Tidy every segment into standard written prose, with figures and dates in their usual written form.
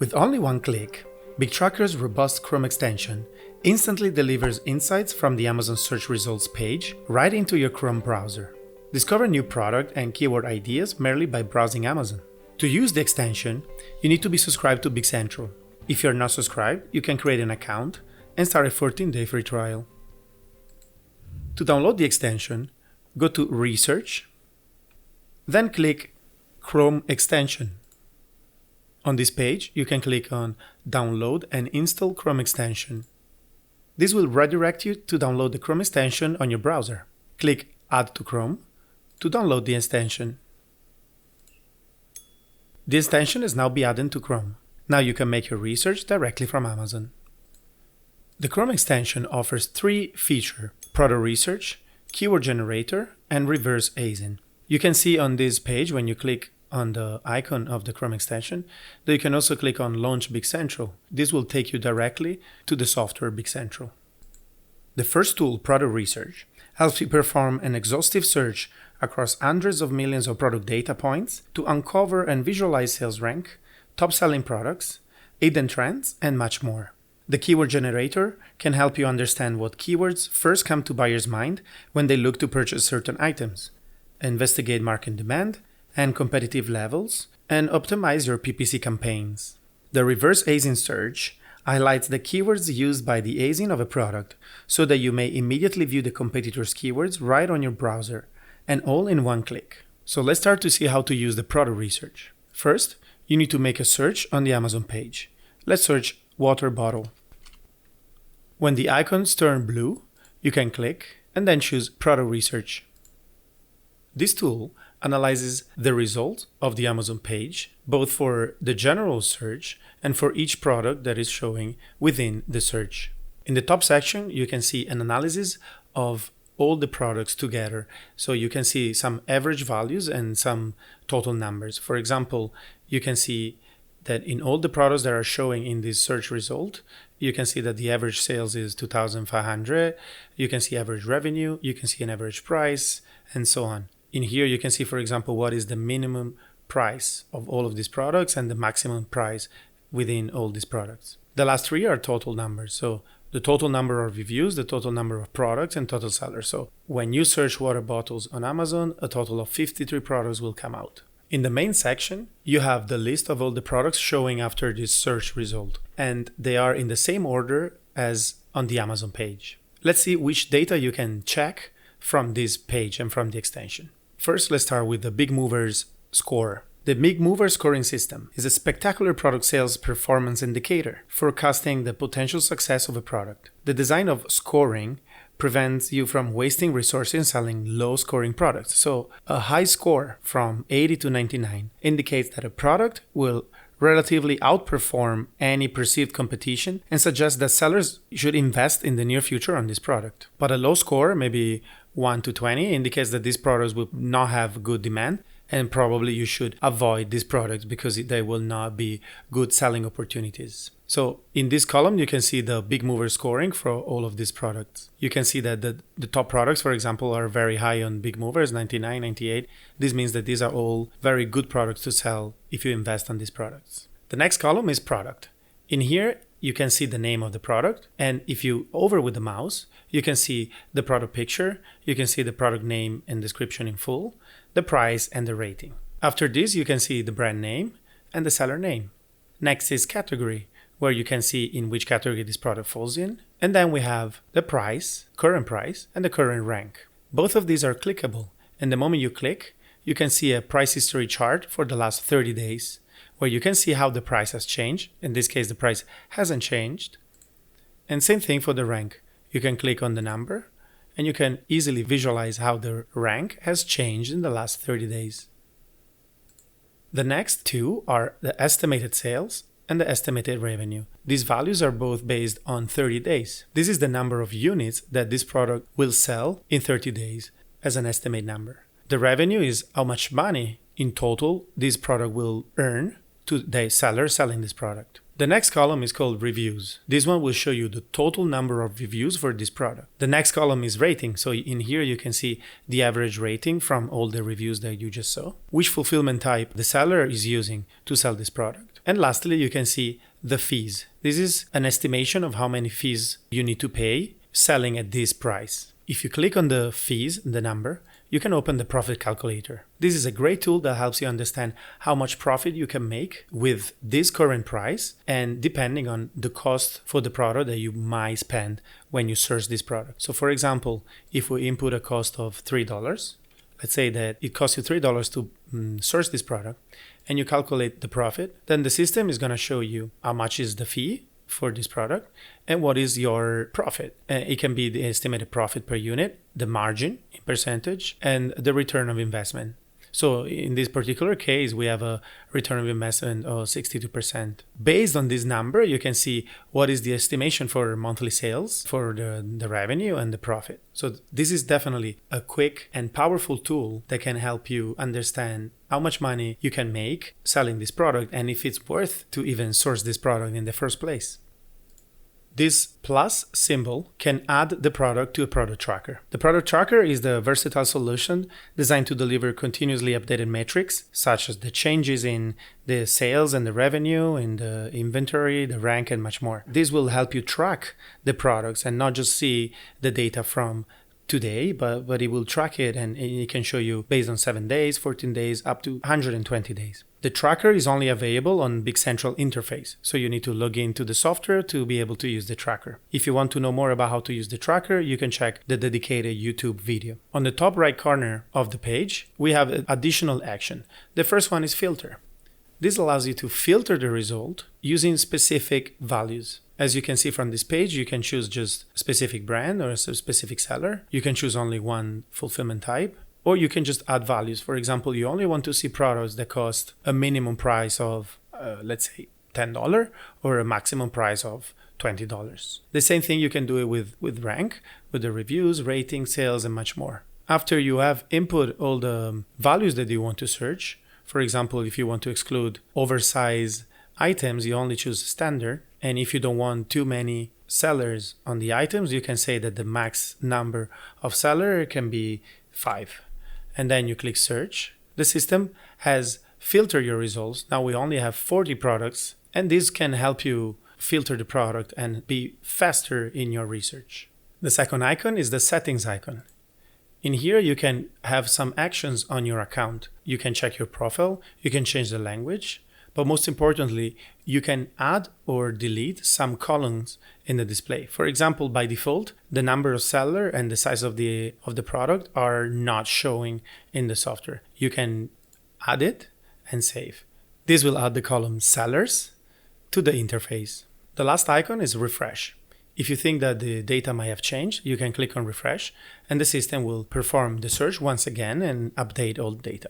With only one click, BigTracker's robust Chrome extension instantly delivers insights from the Amazon search results page right into your Chrome browser. Discover new product and keyword ideas merely by browsing Amazon. To use the extension, you need to be subscribed to BigCentral. If you're not subscribed, you can create an account and start a 14-day free trial. To download the extension, go to Research, then click Chrome Extension. On this page, you can click on Download and Install Chrome Extension. This will redirect you to download the Chrome extension on your browser. Click Add to Chrome to download the extension. The extension is now be added to Chrome. Now you can make your research directly from Amazon. The Chrome extension offers three features: Product Research, Keyword Generator, and Reverse ASIN. You can see on this page when you click on the icon of the Chrome extension that you can also click on Launch BigCentral. This will take you directly to the software BigCentral. The first tool, Product Research, helps you perform an exhaustive search across hundreds of millions of product data points to uncover and visualize sales rank, top-selling products, hidden trends, and much more. The Keyword Generator can help you understand what keywords first come to buyers' mind when they look to purchase certain items, investigate market demand and competitive levels, and optimize your PPC campaigns. The Reverse ASIN search highlights the keywords used by the ASIN of a product so that you may immediately view the competitors' keywords right on your browser, and all in one click. So let's start to see how to use the Product Research. First, you need to make a search on the Amazon page. Let's search water bottle. When the icons turn blue, you can click and then choose Product Research. This tool analyzes the result of the Amazon page, both for the general search and for each product that is showing within the search. In the top section, you can see an analysis of all the products together. So you can see some average values and some total numbers. For example, you can see that in all the products that are showing in this search result, you can see that the average sales is 2,500. You can see average revenue, you can see an average price, and so on. In here, you can see, for example, what is the minimum price of all of these products and the maximum price within all these products. The last three are total numbers. So the total number of reviews, the total number of products, and total sellers. So when you search water bottles on Amazon, a total of 53 products will come out. In the main section, you have the list of all the products showing after this search result, and they are in the same order as on the Amazon page. Let's see which data you can check from this page and from the extension. First, let's start with the Big Movers score. The Big Mover scoring system is a spectacular product sales performance indicator forecasting the potential success of a product. The design of scoring prevents you from wasting resources selling low-scoring products. So a high score from 80 to 99 indicates that a product will relatively outperform any perceived competition and suggests that sellers should invest in the near future on this product. But a low score, maybe 1 to 20, indicates that these products will not have good demand, and probably you should avoid these products because they will not be good selling opportunities. So in this column, you can see the Big Mover scoring for all of these products. You can see that the top products, for example, are very high on Big Movers, 99, 98. This means that these are all very good products to sell if you invest on these products. The next column is product. In here, you can see the name of the product. And if you hover with the mouse, you can see the product picture. You can see the product name and description in full, the price, and the rating. After this, you can see the brand name and the seller name. Next is category, where you can see in which category this product falls in. And then we have the price, and the current rank. Both of these are clickable. And the moment you click, you can see a price history chart for the last 30 days, where you can see how the price has changed. In this case, the price hasn't changed. And same thing for the rank. You can click on the number, and you can easily visualize how the rank has changed in the last 30 days. The next two are the estimated sales and the estimated revenue. These values are both based on 30 days. This is the number of units that this product will sell in 30 days as an estimate number. The revenue is how much money in total this product will earn to the seller selling this product. The next column is called reviews. This one will show you the total number of reviews for this product. The next column is rating. So in here you can see the average rating from all the reviews that you just saw, which fulfillment type the seller is using to sell this product. And lastly, you can see the fees. This is an estimation of how many fees you need to pay selling at this price. If you click on the fees, the number, you can open the profit calculator. This is a great tool that helps you understand how much profit you can make with this current price and depending on the cost for the product that you might spend when you search this product. So for example, if we input a cost of $3, let's say that it costs you $3 to search this product and you calculate the profit, then the system is going to show you how much is the fee for this product and what is your profit. It can be the estimated profit per unit, the margin in percentage, and the return of investment. So in this particular case, we have a return of investment of 62%. Based on this number, you can see what is the estimation for monthly sales, for the revenue and the profit. So this is definitely a quick and powerful tool that can help you understand how much money you can make selling this product and if it's worth to even source this product in the first place. This plus symbol can add the product to a product tracker. The product tracker is the versatile solution designed to deliver continuously updated metrics, such as the changes in the sales and the revenue, in the inventory, the rank, and much more. This will help you track the products and not just see the data from today, but it will track it and it can show you based on 7 days, 14 days, up to 120 days. The tracker is only available on Big Central interface, so you need to log into the software to be able to use the tracker. If you want to know more about how to use the tracker, you can check the dedicated YouTube video. On the top right corner of the page, we have an additional action. The first one is filter. This allows you to filter the result using specific values. As you can see from this page, you can choose just a specific brand or a specific seller. You can choose only one fulfillment type. Or you can just add values. For example, you only want to see products that cost a minimum price of, let's say, $10 or a maximum price of $20. The same thing you can do it with rank, with the reviews, rating, sales, and much more. After you have input all the values that you want to search, for example, if you want to exclude oversized items, you only choose standard. And if you don't want too many sellers on the items, you can say that the max number of seller can be 5. And then you click search. The system has filtered your results. Now we only have 40 products, and this can help you filter the product and be faster in your research. The second icon is the settings icon. In here, you can have some actions on your account. You can check your profile, you can change the language, but most importantly, you can add or delete some columns in the display. For example, by default, the number of seller and the size of the product are not showing in the software. You can add it and save. This will add the column sellers to the interface. The last icon is refresh. If you think that the data might have changed, you can click on refresh and the system will perform the search once again and update all the data.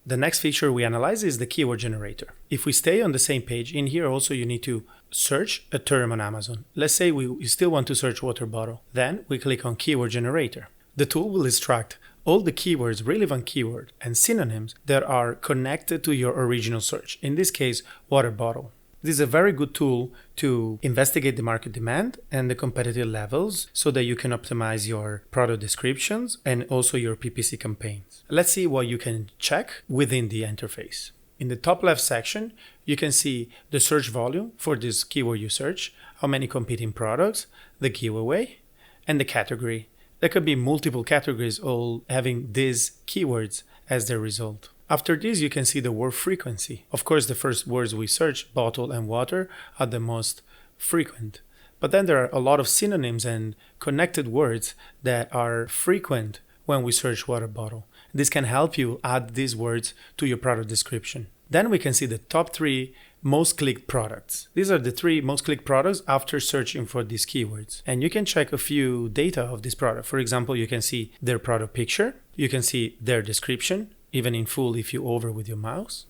The next feature we analyze is the keyword generator. If we stay on the same page, in here also you need to search a term on Amazon. Let's say we still want to search water bottle. Then we click on keyword generator. The tool will extract all the keywords, relevant keywords, and synonyms that are connected to your original search. In this case, water bottle. This is a very good tool to investigate the market demand and the competitive levels so that you can optimize your product descriptions and also your PPC campaigns. Let's see what you can check within the interface. In the top left section, you can see the search volume for this keyword you search, how many competing products, the giveaway, and the category. There could be multiple categories all having these keywords as their result. After this, you can see the word frequency. Of course, the first words we search, bottle and water, are the most frequent. But then there are a lot of synonyms and connected words that are frequent when we search water bottle. This can help you add these words to your product description. Then we can see the top 3 most clicked products. These are the 3 most clicked products after searching for these keywords. And you can check a few data of this product. For example, you can see their product picture. You can see their description, even in full if you hover with your mouse.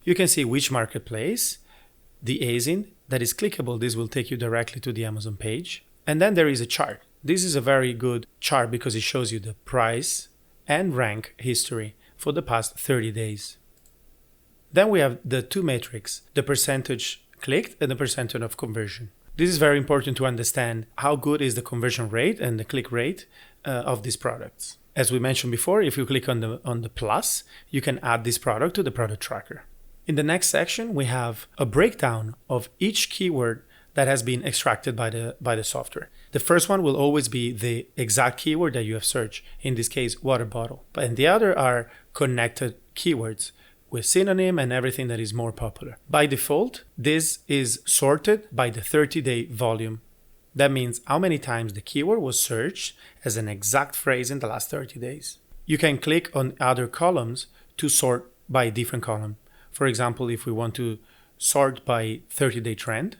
You can see which marketplace, the ASIN that is clickable. This will take you directly to the Amazon page. And then there is a chart. This is a very good chart because it shows you the price and rank history for the past 30 days. Then we have the 2 metrics, the percentage clicked and the percentage of conversion. This is very important to understand how good is the conversion rate and the click rate of these products. As we mentioned before, if you click on the plus, you can add this product to the product tracker. In the next section, we have a breakdown of each keyword that has been extracted by the software. The first one will always be the exact keyword that you have searched, in this case, water bottle. And the other are connected keywords with synonym and everything that is more popular. By default, this is sorted by the 30-day volume. That means how many times the keyword was searched as an exact phrase in the last 30 days. You can click on other columns to sort by different column. For example, if we want to sort by 30-day trend,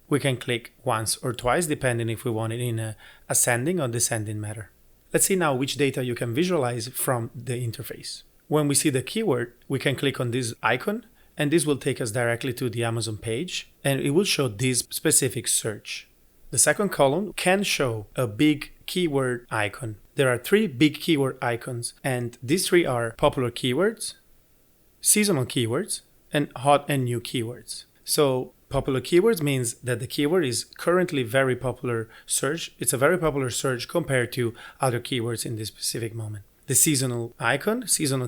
we can click once or twice depending if we want it in a ascending or descending manner. Let's see now which data you can visualize from the interface. When we see the keyword, we can click on this icon and this will take us directly to the Amazon page and it will show this specific search. The second column can show a big keyword icon. There are 3 big keyword icons and these 3 are popular keywords, seasonal keywords, and hot and new keywords. So popular keywords means that the keyword is currently very popular search. It's a very popular search compared to other keywords in this specific moment. The seasonal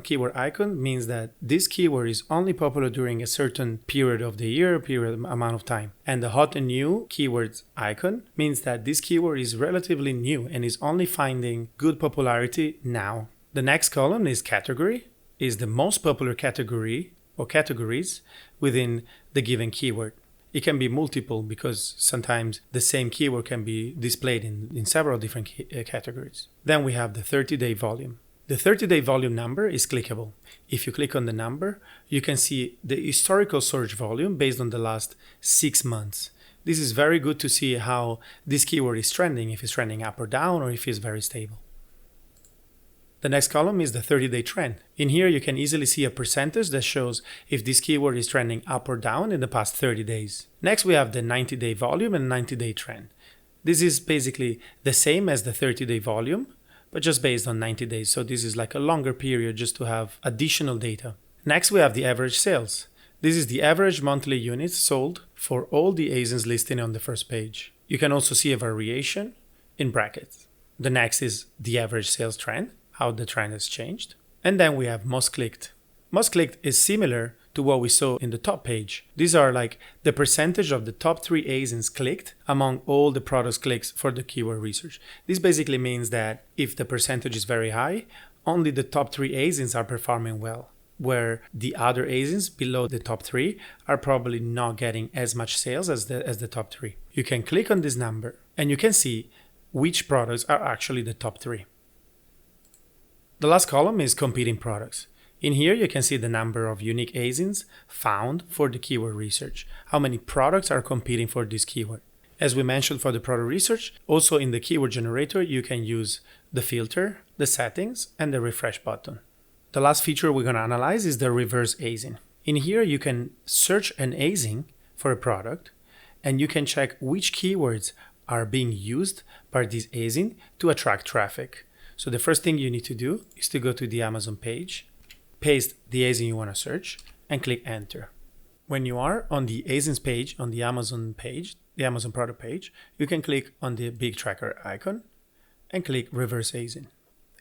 keyword icon means that this keyword is only popular during a certain period of the year, amount of time. And the hot and new keywords icon means that this keyword is relatively new and is only finding good popularity now. The next column is category, is the most popular category or categories within the given keyword. It can be multiple because sometimes the same keyword can be displayed in several different categories. Then we have the 30-day volume. The 30-day volume number is clickable. If you click on the number, you can see the historical search volume based on the last 6 months. This is very good to see how this keyword is trending, if it's trending up or down, or if it's very stable. The next column is the 30-day trend. In here, you can easily see a percentage that shows if this keyword is trending up or down in the past 30 days. Next, we have the 90-day volume and 90-day trend. This is basically the same as the 30-day volume, but just based on 90 days. So this is like a longer period just to have additional data. Next, we have the average sales. This is the average monthly units sold for all the ASINs listed on the first page. You can also see a variation in brackets. The next is the average sales trend, how the trend has changed. And then we have most clicked. Most clicked is similar to what we saw in the top page. These are like the percentage of the top 3 ASINs clicked among all the products clicks for the keyword research. This basically means that if the percentage is very high, only the top 3 ASINs are performing well, where the other ASINs below the top 3 are probably not getting as much sales as the top 3. You can click on this number and you can see which products are actually the top 3. The last column is competing products. In here, you can see the number of unique ASINs found for the keyword research, how many products are competing for this keyword. As we mentioned for the product research, also in the keyword generator, you can use the filter, the settings, and the refresh button. The last feature we're going to analyze is the Reverse ASIN. In here, you can search an ASIN for a product, and you can check which keywords are being used by this ASIN to attract traffic. So the first thing you need to do is to go to the Amazon page, paste the ASIN you want to search, and click enter. When you are on the ASINs page, on the Amazon page, the Amazon product page, you can click on the big tracker icon and click Reverse ASIN.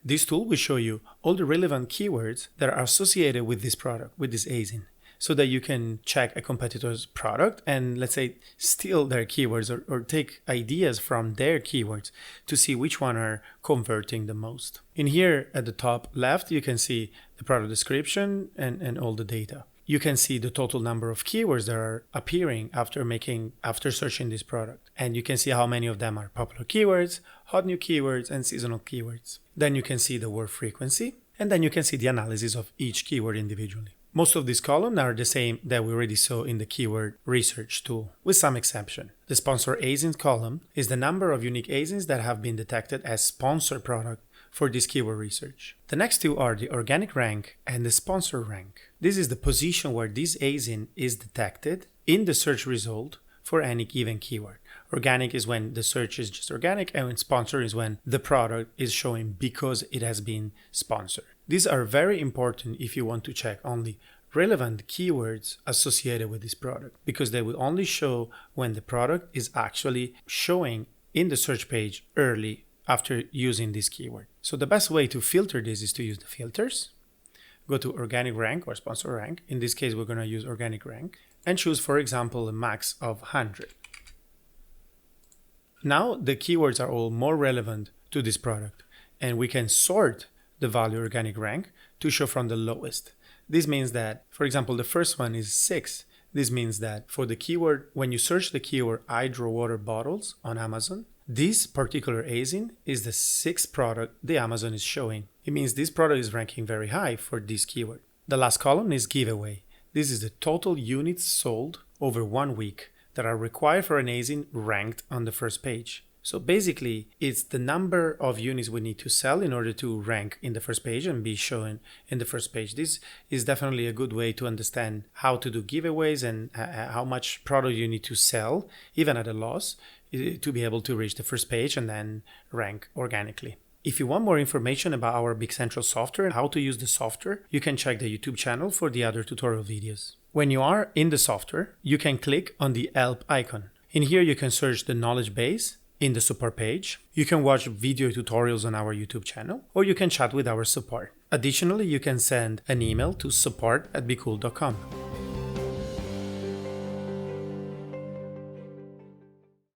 This tool will show you all the relevant keywords that are associated with this product, with this ASIN, so that you can check a competitor's product and, let's say, steal their keywords or take ideas from their keywords to see which one are converting the most. In here at the top left, you can see the product description and all the data. You can see the total number of keywords that are appearing after searching this product. And you can see how many of them are popular keywords, hot new keywords, and seasonal keywords. Then you can see the word frequency, and then you can see the analysis of each keyword individually. Most of these columns are the same that we already saw in the keyword research tool, with some exception. The sponsor ASINs column is the number of unique ASINs that have been detected as sponsor product for this keyword research. The next two are the organic rank and the sponsor rank. This is the position where this ASIN is detected in the search result for any given keyword. Organic is when the search is just organic, and sponsor is when the product is showing because it has been sponsored. These are very important if you want to check only relevant keywords associated with this product, because they will only show when the product is actually showing in the search page early after using this keyword. So the best way to filter this is to use the filters. Go to organic rank or sponsor rank. In this case, we're going to use organic rank and choose, for example, a max of 100. Now the keywords are all more relevant to this product, and we can sort the value organic rank to show from the lowest. This means that, for example, the first one is 6. This means that for the keyword, when you search the keyword hydro water bottles on Amazon, this particular ASIN is the 6th product the Amazon is showing. It means this product is ranking very high for this keyword. The last column is giveaway. This is the total units sold over 1 week that are required for an ASIN ranked on the first page. So basically, it's the number of units we need to sell in order to rank in the first page and be shown in the first page. This is definitely a good way to understand how to do giveaways and how much product you need to sell, even at a loss, to be able to reach the first page and then rank organically. If you want more information about our BigCentral software and how to use the software, you can check the YouTube channel for the other tutorial videos. When you are in the software, you can click on the help icon. In here, you can search the knowledge base in the support page. You can watch video tutorials on our YouTube channel, or you can chat with our support. Additionally, you can send an email to support@BQool.com.